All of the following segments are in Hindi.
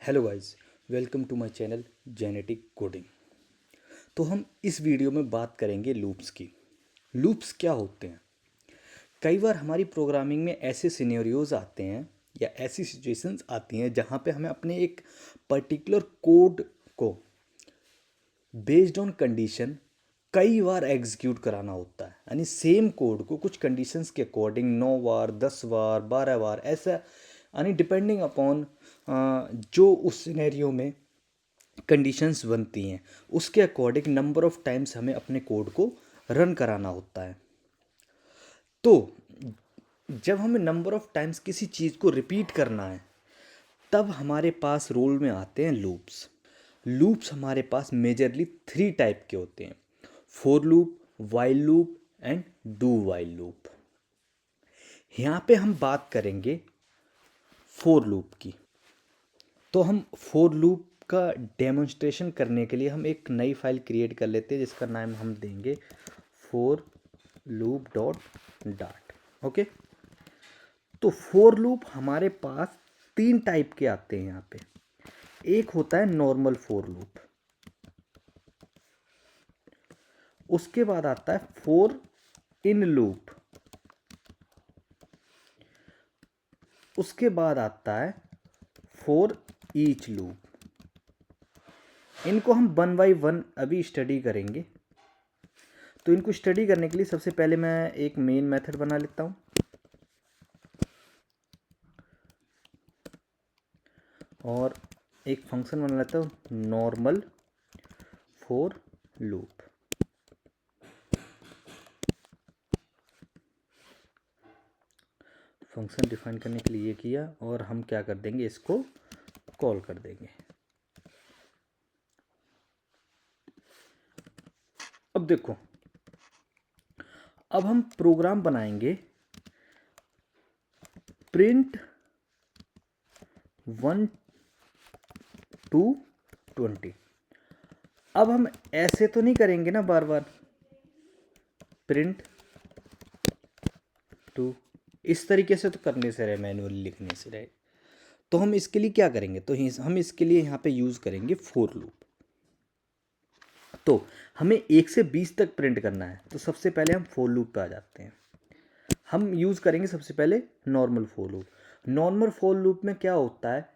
Hello guys, welcome to my channel genetic coding. तो हम इस वीडियो में बात करेंगे लूप्स की। लूप्स क्या होते हैं? कई बार हमारी प्रोग्रामिंग में ऐसे सिनेरियोज आते हैं या ऐसी सिचुएशंस आती हैं जहाँ पे हमें अपने एक पर्टिकुलर कोड को बेस्ड ऑन कंडीशन कई बार एग्जीक्यूट कराना होता है। यानी सेम कोड को कुछ कंडीशंस के अकॉर्डिंग 9 बार, 10 बार, 12 बार ऐसा, यानी डिपेंडिंग अपॉन जो उस सिनेरियो में कंडीशंस बनती हैं उसके अकॉर्डिंग नंबर ऑफ टाइम्स हमें अपने कोड को रन कराना होता है। तो जब हमें नंबर ऑफ टाइम्स किसी चीज़ को रिपीट करना है तब हमारे पास रोल में आते हैं लूप्स। लूप्स हमारे पास मेजरली 3 टाइप के होते हैं: for loop, while loop and do while loop. यहाँ पे हम बात करेंगे फोर लूप की। तो हम फोर लूप का डेमोन्स्ट्रेशन करने के लिए हम एक नई फाइल क्रिएट कर लेते हैं जिसका नाम हम देंगे for loop dot dot. Okay, तो फोर लूप हमारे पास 3 टाइप के आते हैं यहाँ पे। एक होता है नॉर्मल फोर लूप, उसके बाद आता है फोर इन लूप, उसके बाद आता है फोर ईच लूप। इनको हम 1 बाय 1 अभी स्टडी करेंगे। तो इनको स्टडी करने के लिए सबसे पहले मैं एक मेन मेथड बना लेता हूँ और एक फंक्शन बना लेता हूँ normal for loop. Function define करने के लिए ये किया और हम क्या कर देंगे, इसको कॉल कर देंगे। अब देखो, अब हम प्रोग्राम बनाएंगे प्रिंट 1 to 20। अब हम ऐसे तो नहीं करेंगे ना बार बार प्रिंट टू, इस तरीके से तो करने से रहे, मैनुअली लिखने से रहे। तो हम इसके लिए क्या करेंगे, तो हम इसके लिए यहाँ पे यूज़ करेंगे फोर लूप। तो हमें 1 से 20 तक प्रिंट करना है, तो सबसे पहले हम फोर लूप पे आ जाते हैं। हम यूज़ करेंगे सबसे पहले normal for loop. Normal for loop में क्या होता है,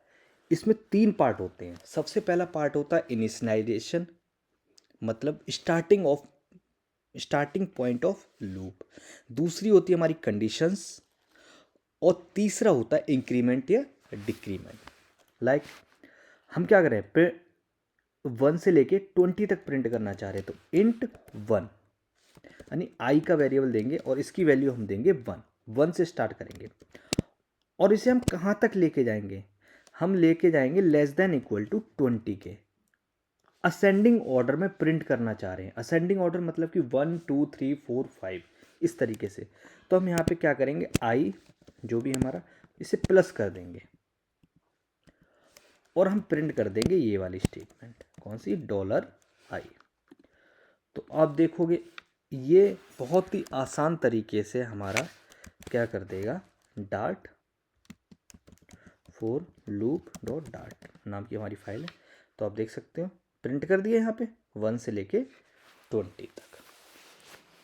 इसमें 3 पार्ट होते हैं। सबसे पहला पार्ट होता है इनिशियलाइजेशन, मतलब स्टार्टिंग पॉइंट ऑफ लूप। दूसरी होती है हमारी कंडीशंस और तीसरा होता है इंक्रीमेंट या डिक्रीमेंट। लाइक हम क्या करें, 1 से लेके 20 तक प्रिंट करना चाह रहे हैं, तो इंट 1 यानी आई का वेरिएबल देंगे और इसकी वैल्यू हम देंगे 1 से स्टार्ट करेंगे। और इसे हम कहाँ तक लेके जाएंगे, हम लेके जाएंगे लेस देन इक्वल टू 20 के। असेंडिंग ऑर्डर में प्रिंट करना चाह रहे हैं। असेंडिंग ऑर्डर मतलब कि 1 2 3 4 5 इस तरीके से। तो हम यहाँ पे क्या करेंगे, आई जो भी हमारा, इसे प्लस कर देंगे और हम प्रिंट कर देंगे ये वाली स्टेटमेंट, कौन सी, $i। तो आप देखोगे ये बहुत ही आसान तरीके से हमारा क्या कर देगा, dot for loop dot dot नाम की हमारी फाइल है। तो आप देख सकते हो प्रिंट कर दिया यहाँ पे 1 से लेके 20 तक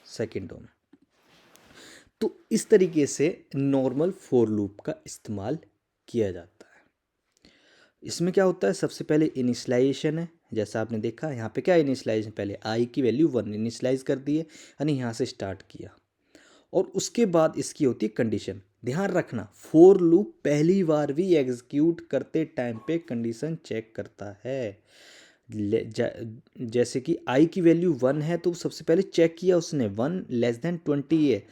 सेकेंडों में। तो इस तरीके से नॉर्मल फोर लूप का इस्तेमाल किया जाता है। इसमें क्या होता है, सबसे पहले इनिशियलाइजेशन है। जैसा आपने देखा यहाँ पे क्या इनिशियलाइजेशन, पहले आई की वैल्यू 1 इनिशियलाइज कर दी है, यानी यहाँ से स्टार्ट किया। और उसके बाद इसकी होती है कंडीशन। ध्यान रखना, फोर लूप पहली बार भी एग्जीक्यूट करते टाइम पे कंडीशन चेक करता है। जैसे कि आई की वैल्यू 1 है तो सबसे पहले चेक किया उसने 1 लेस देन 20 है,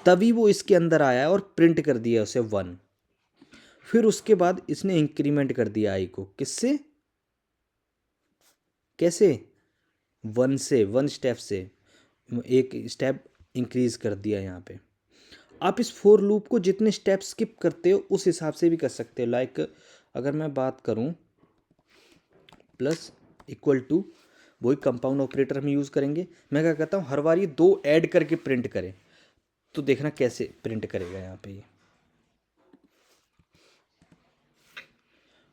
तभी वो इसके अंदर आया है और प्रिंट कर दिया उसे 1। फिर उसके बाद इसने इंक्रीमेंट कर दिया आई को, किससे, कैसे, 1 से, 1 स्टेप से एक स्टेप इंक्रीज कर दिया यहाँ पे। आप इस फोर लूप को जितने स्टेप स्किप करते हो उस हिसाब से भी कर सकते हो। लाइक अगर मैं बात करूँ प्लस इक्वल टू, वही कंपाउंड ऑपरेटर हम यूज़ करेंगे। मैं क्या कहता हूँ, हर बार ये 2 ऐड करके प्रिंट करें, तो देखना कैसे प्रिंट करेगा यहाँ पे ये।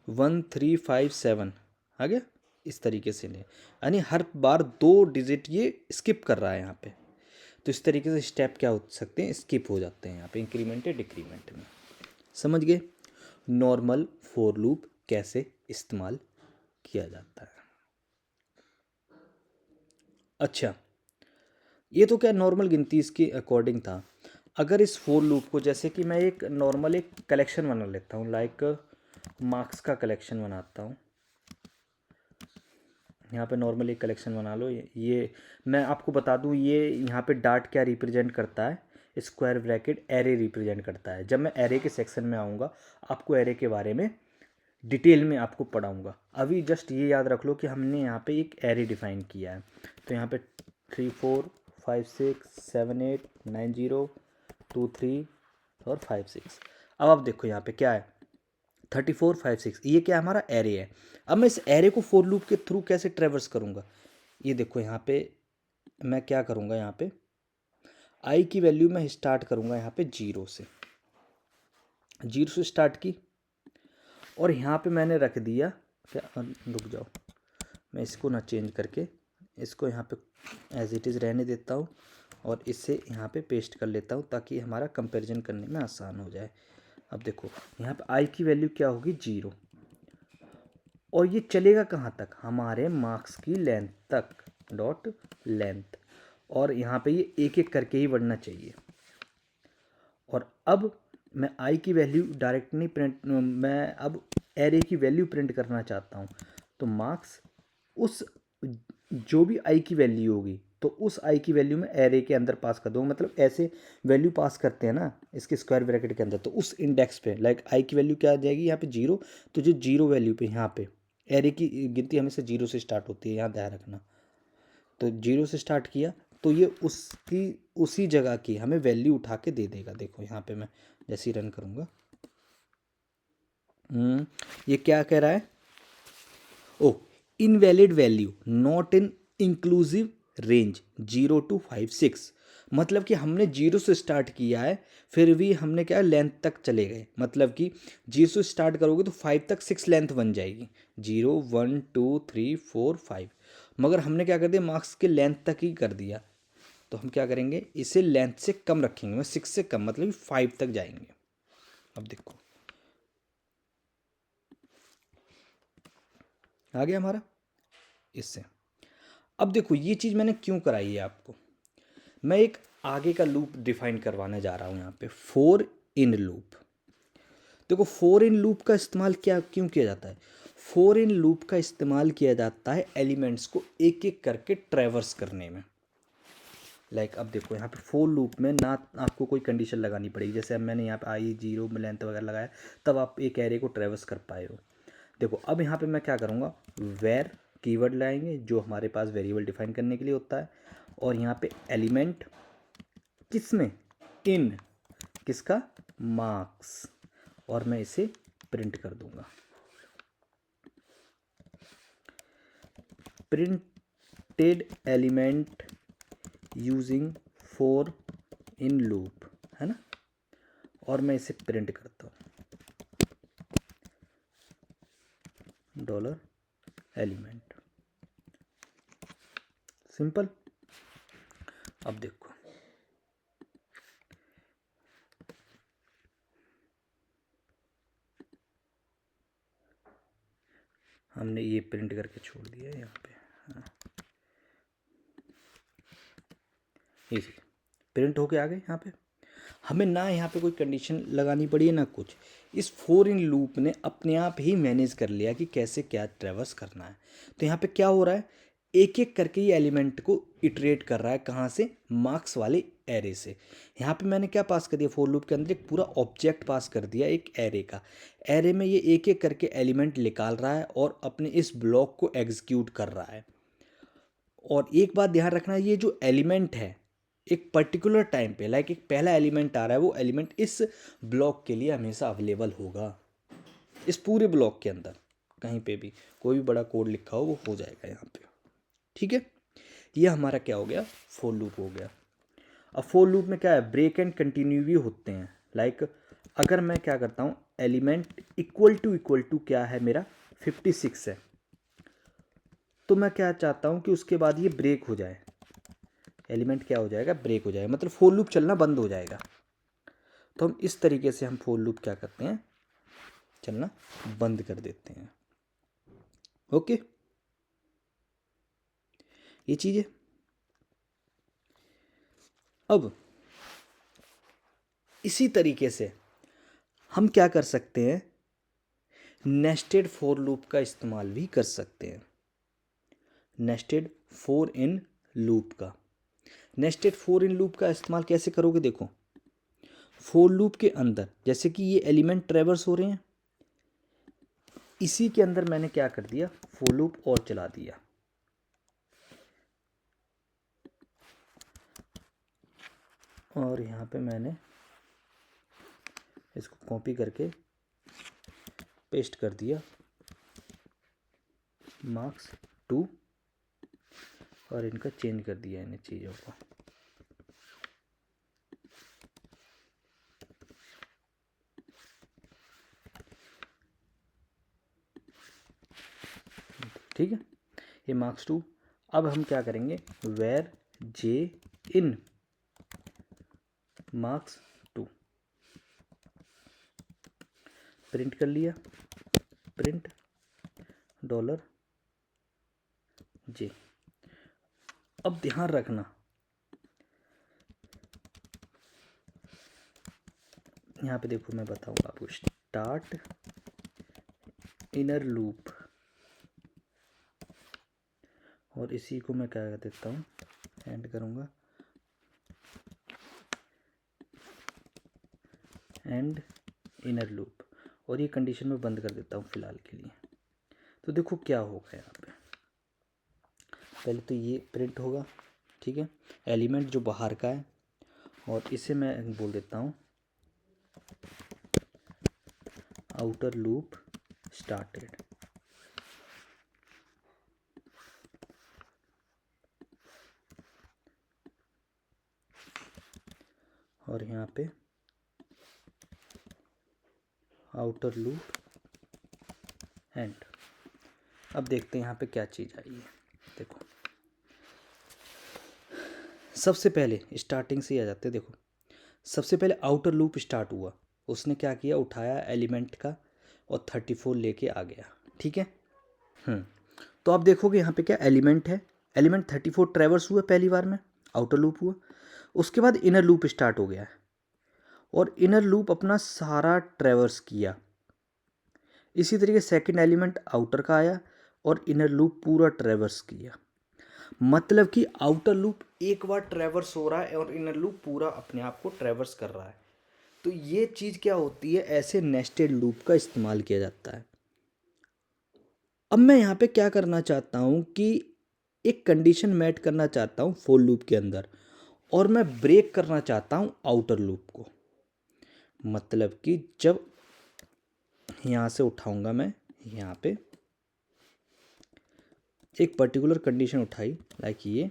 1 3 5 7 आ गया, इस तरीके से ले, यानी हर बार 2 डिजिट ये स्किप कर रहा है यहाँ पे। तो इस तरीके से स्टेप क्या हो सकते हैं, स्किप हो जाते हैं यहाँ पे इंक्रीमेंट या डिक्रीमेंट में। समझ गए नॉर्मल फॉर लूप कैसे इस्तेमाल किया जाता है। अच्छा, ये तो क्या नॉर्मल गिनती इसके अकॉर्डिंग था। अगर इस फॉर लूप को, जैसे कि मैं एक नॉर्मल एक कलेक्शन बना लेता हूँ, लाइक मार्क्स का कलेक्शन बनाता हूँ। यहाँ पे नॉर्मल एक कलेक्शन बना लो। ये मैं आपको बता दूँ, ये यहाँ पे डार्ट क्या रिप्रेजेंट करता है, स्क्वायर ब्रैकेट एरे रिप्रेजेंट करता है। जब मैं एरे के सेक्शन में आऊँगा आपको एरे के बारे में डिटेल में आपको पढ़ाऊँगा। अभी जस्ट ये याद रख लो कि हमने यहाँ पे एक एरे डिफाइन किया है। तो यहाँ पे 3 4 5 6 7 8 9 0 2 3 और 5 6। अब आप देखो यहाँ पे क्या है, 34 5 6, ये क्या हमारा एरे है। अब मैं इस एरे को फॉर लूप के थ्रू कैसे ट्रेवर्स करूँगा, ये देखो यहाँ पे मैं क्या करूँगा, यहाँ पे आई की वैल्यू मैं स्टार्ट करूँगा यहाँ पे 0 से, 0 से स्टार्ट की, और यहाँ पे मैंने रख दिया क्या, रुक जाओ, मैं इसको ना चेंज करके इसको यहाँ पे एज इट इज़ रहने देता हूँ और इससे यहाँ पे पेस्ट कर लेता हूँ ताकि हमारा कंपैरिजन करने में आसान हो जाए। अब देखो यहाँ पे आई की वैल्यू क्या होगी 0, और ये चलेगा कहाँ तक, हमारे मार्क्स की लेंथ तक, डॉट लेंथ, और यहाँ पे ये एक एक करके ही बढ़ना चाहिए। और अब मैं आई की वैल्यू डायरेक्ट नहीं प्रिंट, मैं अब एरे की वैल्यू प्रिंट करना चाहता हूँ। तो मार्क्स उस जो भी आई की वैल्यू होगी तो उस आई की वैल्यू में एरे के अंदर पास कर दूँगा। मतलब ऐसे वैल्यू पास करते हैं ना इसके स्क्वायर ब्रैकेट के अंदर, तो उस इंडेक्स पे लाइक आई की वैल्यू क्या आ जाएगी यहाँ पे 0, तो जो 0 वैल्यू पे यहाँ पे एरे की गिनती हमेशा 0 से स्टार्ट होती है, यहाँ ध्यान रखना। तो 0 से स्टार्ट किया तो ये उसकी उसी जगह की हमें वैल्यू उठा के दे देगा। देखो यहाँ पे मैं जैसे ही रन करूँगा, ये क्या कह रहा है, oh invalid value not in inclusive range 0 to 5 6। मतलब कि हमने 0 से स्टार्ट किया है फिर भी हमने क्या लेंथ तक चले गए। मतलब कि 0 से स्टार्ट करोगे तो 5 तक 6 लेंथ बन जाएगी, 0 1 2 3 4 5, मगर हमने क्या कर दिया मार्क्स के लेंथ तक ही कर दिया। तो हम क्या करेंगे इसे लेंथ से कम रखेंगे, मैं 6 से कम मतलब 5 तक जाएंगे। अब देखो आ गया हमारा इससे। अब देखो ये चीज़ मैंने क्यों कराई है आपको, मैं एक आगे का लूप डिफाइन करवाने जा रहा हूँ यहाँ पे, फॉर इन लूप। देखो फॉर इन लूप का इस्तेमाल क्या क्यों किया जाता है, फॉर इन लूप का इस्तेमाल किया जाता है एलिमेंट्स को एक एक करके ट्रैवर्स करने में। लाइक अब देखो यहाँ पे फॉर लूप में ना आपको कोई कंडीशन लगानी पड़ेगी, जैसे अब मैंने यहाँ पे आई 0 में लेंथ वगैरह लगाया तब आप एक एरे को ट्रैवर्स कर पाए हो। देखो अब यहाँ पे मैं क्या करूँगा, वेर कीवर्ड लाएंगे जो हमारे पास वेरिएबल डिफाइन करने के लिए होता है, और यहाँ पे एलिमेंट किसमें, इन किसका, मार्क्स, और मैं इसे प्रिंट कर दूंगा, printed element using for in loop, है ना, और मैं इसे प्रिंट करता हूँ डॉलर एलिमेंट, सिंपल। अब देखो हमने ये प्रिंट करके छोड़ दिया है यहाँ पे, हाँ ये प्रिंट होके आ गए। यहाँ पे हमें ना यहाँ पे कोई कंडीशन लगानी पड़ी है ना कुछ, इस फॉर इन लूप ने अपने आप ही मैनेज कर लिया कि कैसे क्या ट्रैवर्स करना है। तो यहाँ पे क्या हो रहा है, एक एक करके ये एलिमेंट को इटरेट कर रहा है, कहाँ से, मार्क्स वाले एरे से। यहाँ पे मैंने क्या पास कर दिया, फॉर लूप के अंदर एक पूरा ऑब्जेक्ट पास कर दिया एक एरे का, एरे में ये एक एक करके एलिमेंट निकाल रहा है और अपने इस ब्लॉक को एग्जीक्यूट कर रहा है। और एक बात ध्यान रखना, ये जो एलिमेंट है एक पर्टिकुलर टाइम पे, लाइक एक पहला एलिमेंट आ रहा है, वो एलिमेंट इस ब्लॉक के लिए हमेशा अवेलेबल होगा, इस पूरे ब्लॉक के अंदर कहीं पे भी कोई भी बड़ा कोड लिखा हो वो हो जाएगा यहाँ पे, ठीक है। ये हमारा क्या हो गया, फॉर लूप हो गया। अब फॉर लूप में क्या है, ब्रेक एंड कंटिन्यू भी होते हैं। लाइक अगर मैं क्या करता हूँ, एलिमेंट इक्वल टू क्या है मेरा 56 है। तो मैं क्या चाहता हूँ कि उसके बाद ये ब्रेक हो जाए, एलिमेंट क्या हो जाएगा, ब्रेक हो जाएगा, मतलब फोर लूप चलना बंद हो जाएगा। तो हम इस तरीके से हम फोर लूप क्या करते हैं, चलना बंद कर देते हैं। ओके, ये चीज़ है। अब इसी तरीके से हम क्या कर सकते हैं, नेस्टेड फोर लूप का इस्तेमाल भी कर सकते हैं। नेस्टेड फोर इन लूप का, नेस्टेड फोर इन लूप का इस्तेमाल कैसे करोगे, देखो फोर लूप के अंदर जैसे कि ये एलिमेंट ट्रेवर्स हो रहे हैं, इसी के अंदर मैंने क्या कर दिया, फोर लूप और चला दिया। और यहाँ पे मैंने इसको कॉपी करके पेस्ट कर दिया मार्क्स 2 और इनका चेंज कर दिया इन चीज़ों को। ठीक है, ये मार्क्स 2। अब हम क्या करेंगे, where j in marks 2 print कर लिया, प्रिंट डॉलर जे। अब ध्यान रखना, यहाँ पे देखो मैं बताऊंगा आपको, स्टार्ट इनर लूप, और इसी को मैं क्या कर देता हूँ, एंड करूँगा एंड इनर लूप, और ये कंडीशन में बंद कर देता हूँ फिलहाल के लिए। तो देखो क्या होगा यहाँ पे, पहले तो ये प्रिंट होगा, ठीक है, एलिमेंट जो बाहर का है, और इसे मैं बोल देता हूँ आउटर लूप स्टार्टेड। और यहाँ पे आउटर लूप एंड। अब देखते हैं यहाँ पे क्या चीज़ आई है। देखो सबसे पहले स्टार्टिंग से ही आ जाते हैं। देखो सबसे पहले आउटर लूप स्टार्ट हुआ, उसने क्या किया, उठाया एलिमेंट का और 34 लेके आ गया, ठीक है। तो आप देखोगे यहाँ पे क्या एलिमेंट है, एलिमेंट 34 ट्रेवर्स हुआ पहली बार में, आउटर लूप हुआ, उसके बाद इनर लूप स्टार्ट हो गया है और इनर लूप अपना सारा ट्रेवर्स किया। इसी तरीके सेकंड एलिमेंट आउटर का आया और इनर लूप पूरा ट्रेवर्स किया। मतलब कि आउटर लूप एक बार ट्रेवर्स हो रहा है और इनर लूप पूरा अपने आप को ट्रेवर्स कर रहा है। तो ये चीज़ क्या होती है, ऐसे नेस्टेड लूप का इस्तेमाल किया जाता है। अब मैं यहाँ पे क्या करना चाहता हूँ कि एक कंडीशन मैट करना चाहता हूँ फोर लूप के अंदर, और मैं ब्रेक करना चाहता हूँ आउटर लूप को। मतलब कि जब यहाँ से उठाऊंगा मैं, यहाँ पे एक पर्टिकुलर कंडीशन उठाई, लाइक ये,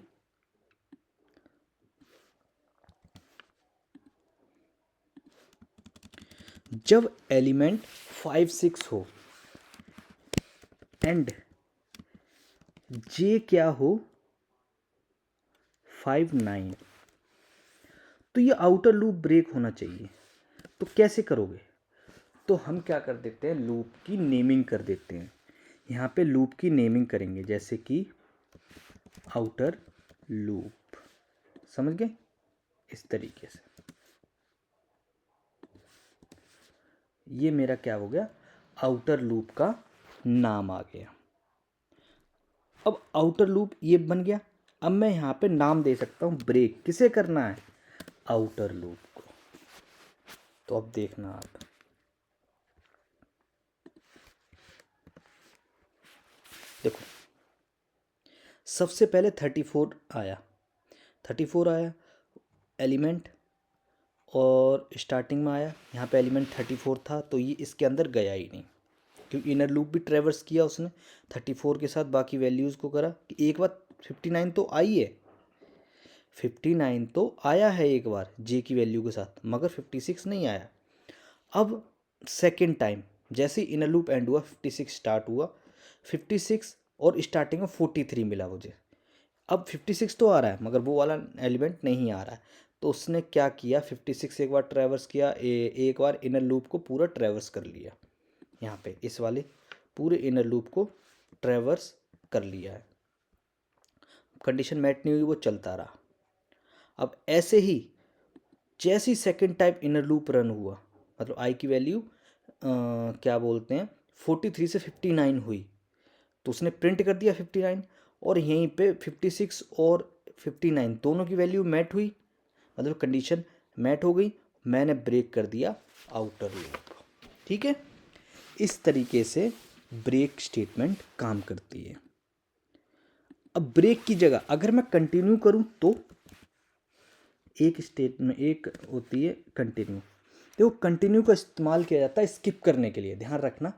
जब एलिमेंट 5 6 हो एंड जे क्या हो 5 9, तो ये आउटर लूप ब्रेक होना चाहिए। तो कैसे करोगे, तो हम क्या कर देते हैं, लूप की नेमिंग कर देते हैं। यहाँ पे लूप की नेमिंग करेंगे, जैसे कि आउटर लूप, समझ गए, इस तरीके से। ये मेरा क्या हो गया, आउटर लूप का नाम आ गया। अब आउटर लूप ये बन गया। अब मैं यहाँ पे नाम दे सकता हूँ ब्रेक, किसे करना है, आउटर लूप को। तो अब देखना आप, देखो सबसे पहले 34 आया, 34 आया एलिमेंट, और स्टार्टिंग में आया, यहाँ पे एलिमेंट 34 था, तो ये इसके अंदर गया ही नहीं, क्योंकि इनर लूप भी ट्रेवर्स किया उसने 34 के साथ, बाकी वैल्यूज़ को करा कि एक बार 59 तो आई है, 59 तो आया है एक बार जे की वैल्यू के साथ, मगर 56 नहीं आया। अब सेकेंड टाइम जैसे ही इनर लूप एंड हुआ 56 स्टार्ट हुआ, 56 और स्टार्टिंग में 43 मिला मुझे। अब 56 तो आ रहा है मगर वो वाला एलिमेंट नहीं आ रहा है, तो उसने क्या किया 56 एक बार ट्रैवर्स किया, एक बार इनर लूप को पूरा ट्रैवर्स कर लिया। यहाँ पे इस वाले पूरे इनर लूप को ट्रैवर्स कर लिया है, कंडीशन मैट नहीं हुई, वो चलता रहा। अब ऐसे ही जैसे ही second type inner loop run हुआ, मतलब आई की वैल्यू क्या बोलते हैं 43 से 59 हुई, तो उसने प्रिंट कर दिया 59, और यहीं पे 56 और 59 दोनों की वैल्यू मैट हुई, मतलब कंडीशन मैट हो गई, मैंने ब्रेक कर दिया आउटर लूप। ठीक है, इस तरीके से ब्रेक स्टेटमेंट काम करती है। अब ब्रेक की जगह अगर मैं कंटिन्यू करूं तो एक स्टेट में एक होती है कंटिन्यू, देखो कंटिन्यू का इस्तेमाल किया जाता है स्किप करने के लिए, ध्यान रखना।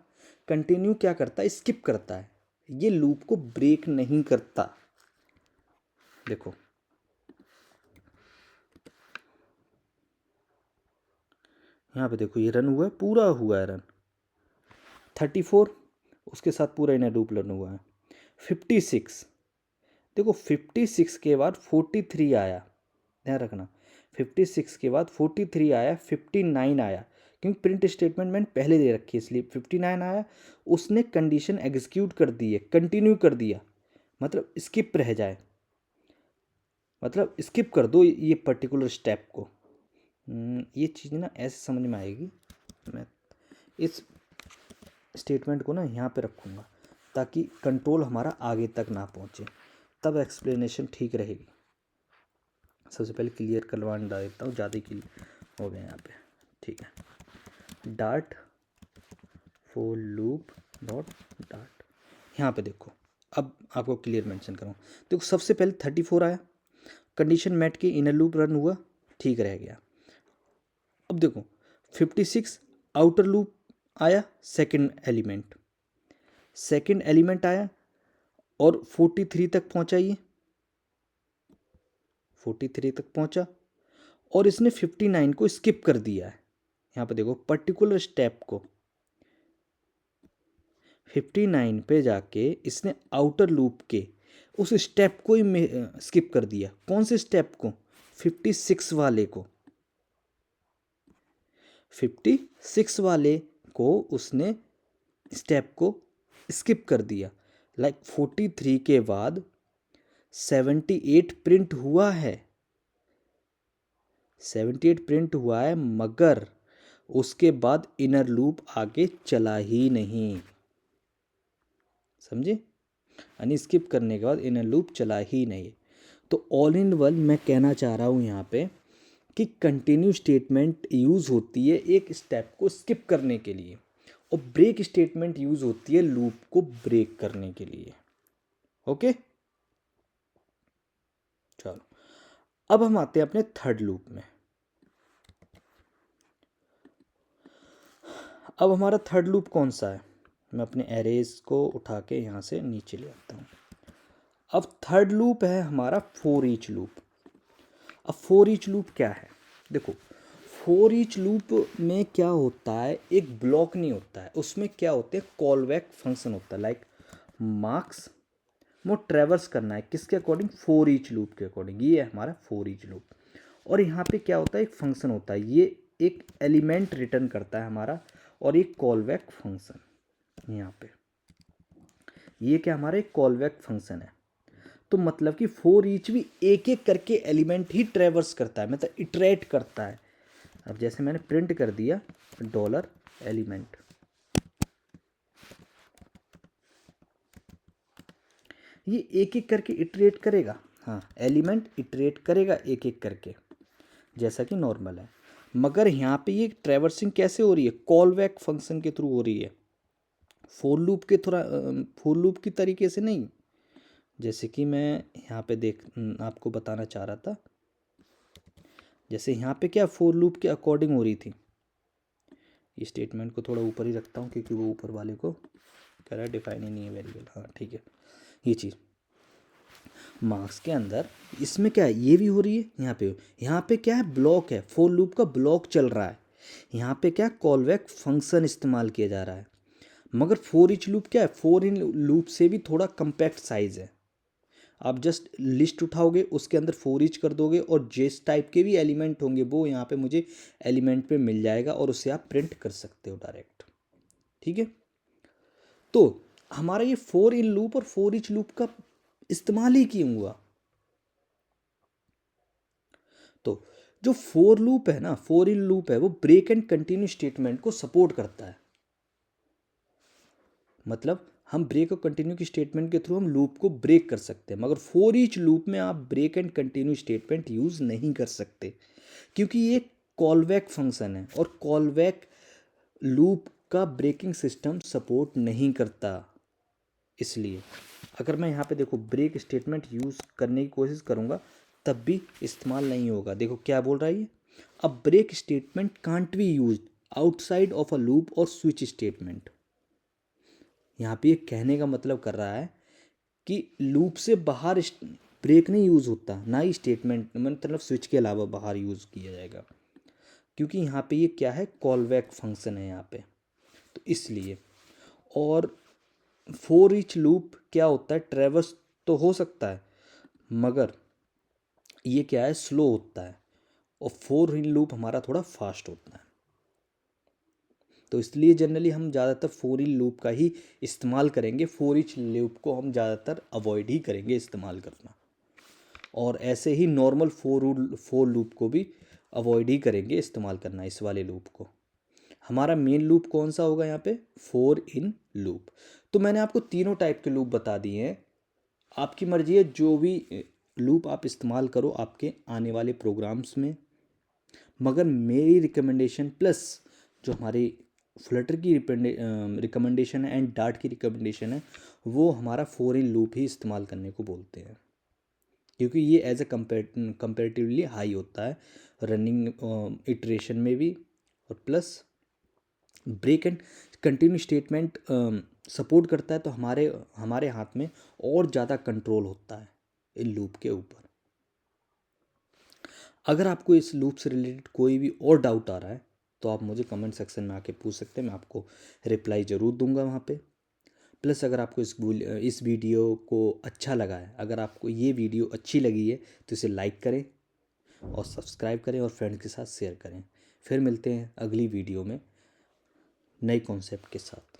कंटिन्यू क्या करता है, स्किप करता है, ये लूप को ब्रेक नहीं करता। देखो यहाँ पे देखो ये रन हुआ है, पूरा हुआ है रन 34, उसके साथ पूरा इनर लूप रन हुआ है 56। देखो 56 के बाद 43 आया, ध्यान रखना 56 के बाद 43 आया, 59 आया, क्योंकि प्रिंट स्टेटमेंट मैंने पहले दे रखी है इसलिए 59 आया। उसने कंडीशन एग्जीक्यूट कर दी है, कंटिन्यू कर दिया, मतलब स्किप रह जाए, मतलब स्किप कर दो ये पर्टिकुलर स्टेप को। ये चीज़ ना ऐसे समझ में आएगी, मैं इस स्टेटमेंट को ना यहाँ पे रखूँगा ताकि कंट्रोल हमारा आगे तक ना पहुँचे, तब एक्सप्लेनेशन ठीक रहेगी। सबसे पहले क्लियर करवाने डाल देता हूँ, ज़्यादा क्लियर हो गया यहाँ पे। ठीक है, dot for loop dot dot, यहाँ पे देखो अब आपको क्लियर मेंशन करूँ। देखो सबसे पहले 34 आया, कंडीशन मैट की, इनर लूप रन हुआ, ठीक रह गया। अब देखो 56 आउटर लूप आया, सेकंड एलिमेंट आया और 43 तक पहुंचा, ये 43 तक पहुंचा और इसने 59 को स्किप कर दिया है। यहाँ पे देखो पर्टिकुलर स्टेप को 59 पे जाके इसने आउटर लूप के उस स्टेप को ही स्किप कर दिया। कौन से स्टेप को, 56 वाले को, 56 वाले को उसने स्टेप को स्किप कर दिया। लाइक 43 के बाद 78 प्रिंट हुआ है, 78 प्रिंट हुआ है, मगर उसके बाद इनर लूप आगे चला ही नहीं, समझे, यानी स्किप करने के बाद इनर लूप चला ही नहीं। तो ऑल इन वन मैं कहना चाह रहा हूँ यहाँ पे कि कंटिन्यू स्टेटमेंट यूज़ होती है एक स्टेप को स्किप करने के लिए, और ब्रेक स्टेटमेंट यूज़ होती है लूप को ब्रेक करने के लिए। ओके, चलो अब हम आते हैं अपने थर्ड लूप में। अब हमारा थर्ड लूप कौन सा है, मैं अपने एरेज को उठा के यहाँ से नीचे ले आता हूँ। अब थर्ड लूप है हमारा फोर ईच लूप। अब फोर ईच लूप क्या है, देखो फोर ईच लूप में क्या होता है, एक ब्लॉक नहीं होता है, उसमें क्या होते हैं कॉल बैक फंक्शन होता है। लाइक मार्क्स वो ट्रेवर्स करना है किसके अकॉर्डिंग, फोर ईच लूप के अकॉर्डिंग, ये है हमारा फोर ईच लूप। और यहाँ पे क्या होता है, एक फंक्शन होता है, ये एक एलिमेंट रिटर्न करता है हमारा, और एक कॉल बैक फंक्शन यहाँ पे, ये क्या हमारा एक कॉल बैक फंक्शन है। तो मतलब कि फोर ईच भी एक एक करके एलिमेंट ही ट्रेवर्स करता है, मतलब इटरेट करता है। अब जैसे मैंने प्रिंट कर दिया डॉलर एलिमेंट, ये एक एक करके इटरेट करेगा, हाँ एलिमेंट इटरेट करेगा एक एक करके जैसा कि नॉर्मल है। मगर यहाँ पे ये ट्रैवर्सिंग कैसे हो रही है, कॉल बैक फंक्शन के थ्रू हो रही है, फोर लूप के थोड़ा फोर लूप की तरीके से नहीं। जैसे कि मैं यहाँ पे आपको बताना चाह रहा था, जैसे यहाँ पे क्या फोर लूप के अकॉर्डिंग हो रही थी। ये स्टेटमेंट को थोड़ा ऊपर ही रखता हूँ क्योंकि वो ऊपर वाले को कह रहा है डिफाइन ही नहीं है वेरिएबल, हाँ ठीक है। ये चीज़ मार्क्स के अंदर इसमें क्या है, ये भी हो रही है, यहाँ पे क्या है, ब्लॉक है, फोर लूप का ब्लॉक चल रहा है। यहाँ पे क्या कॉल बैक फंक्शन इस्तेमाल किया जा रहा है। मगर फोर ईच लूप क्या है, फोर इन लूप से भी थोड़ा कम्पैक्ट साइज है। आप जस्ट लिस्ट उठाओगे, उसके अंदर फोर ईच कर दोगे और जिस टाइप के भी एलिमेंट होंगे वो यहाँ पे मुझे एलिमेंट पे मिल जाएगा और उसे आप प्रिंट कर सकते हो डायरेक्ट। ठीक है, तो हमारा ये फोर इन लूप और फोर ईच लूप का इस्तेमाल ही क्यों हुआ? तो जो फोर लूप है ना, फोर इन लूप है, वो ब्रेक एंड कंटिन्यू स्टेटमेंट को सपोर्ट करता है। मतलब हम ब्रेक और कंटिन्यू की स्टेटमेंट के थ्रू हम लूप को ब्रेक कर सकते हैं, मगर फॉर ईच लूप में आप break and continue statement use नहीं कर सकते, क्योंकि ये कॉलबैक फंक्शन है और कॉलबैक लूप का ब्रेकिंग सिस्टम सपोर्ट नहीं करता। इसलिए अगर मैं यहाँ पे देखो ब्रेक स्टेटमेंट यूज़ करने की कोशिश करूँगा तब भी इस्तेमाल नहीं होगा। देखो क्या बोल रहा है ये, अब break statement can't be use outside of a loop और स्विच स्टेटमेंट। यहाँ पे ये कहने का मतलब कर रहा है कि लूप से बाहर ब्रेक नहीं यूज़ होता, ना ही स्टेटमेंट मतलब स्विच के अलावा बाहर यूज़ किया जाएगा, क्योंकि यहाँ पे ये क्या है, कॉलबैक फंक्शन है यहाँ पे, तो इसलिए। और फोर ईच लूप क्या होता है, ट्रेवर्स तो हो सकता है मगर ये क्या है, स्लो होता है, और फोर इन लूप हमारा थोड़ा फास्ट होता है। तो इसलिए जनरली हम ज़्यादातर फोर इन लूप का ही इस्तेमाल करेंगे, फोर ईच लूप को हम ज़्यादातर अवॉइड ही करेंगे इस्तेमाल करना। और ऐसे ही नॉर्मल फोर लूप को भी अवॉइड ही करेंगे इस्तेमाल करना, इस वाले लूप को। हमारा मेन लूप कौन सा होगा यहाँ पे, फोर इन लूप। तो मैंने आपको तीनों टाइप के लूप बता दिए हैं, आपकी मर्जी है जो भी लूप आप इस्तेमाल करो आपके आने वाले प्रोग्राम्स में। मगर मेरी रिकमेंडेशन प्लस जो हमारी फ्लटर की रिकमेंडेशन है एंड डार्ट की रिकमेंडेशन है, वो हमारा फोर इन लूप ही इस्तेमाल करने को बोलते हैं, क्योंकि ये एज ए कंपेरेटिवली हाई होता है रनिंग इटरेशन में भी, और plus break and continue statement support करता है, तो हमारे हमारे हाथ में और ज़्यादा कंट्रोल होता है इन लूप के ऊपर। अगर आपको इस लूप से रिलेटेड कोई भी और डाउट आ रहा है तो आप मुझे कमेंट सेक्शन में आके पूछ सकते हैं, मैं आपको रिप्लाई ज़रूर दूंगा वहाँ पे। प्लस अगर आपको इस वीडियो को अच्छा लगा है, अगर आपको ये वीडियो अच्छी लगी है तो इसे लाइक करें और सब्सक्राइब करें और फ्रेंड के साथ शेयर करें। फिर मिलते हैं अगली वीडियो में नए कॉन्सेप्ट के साथ।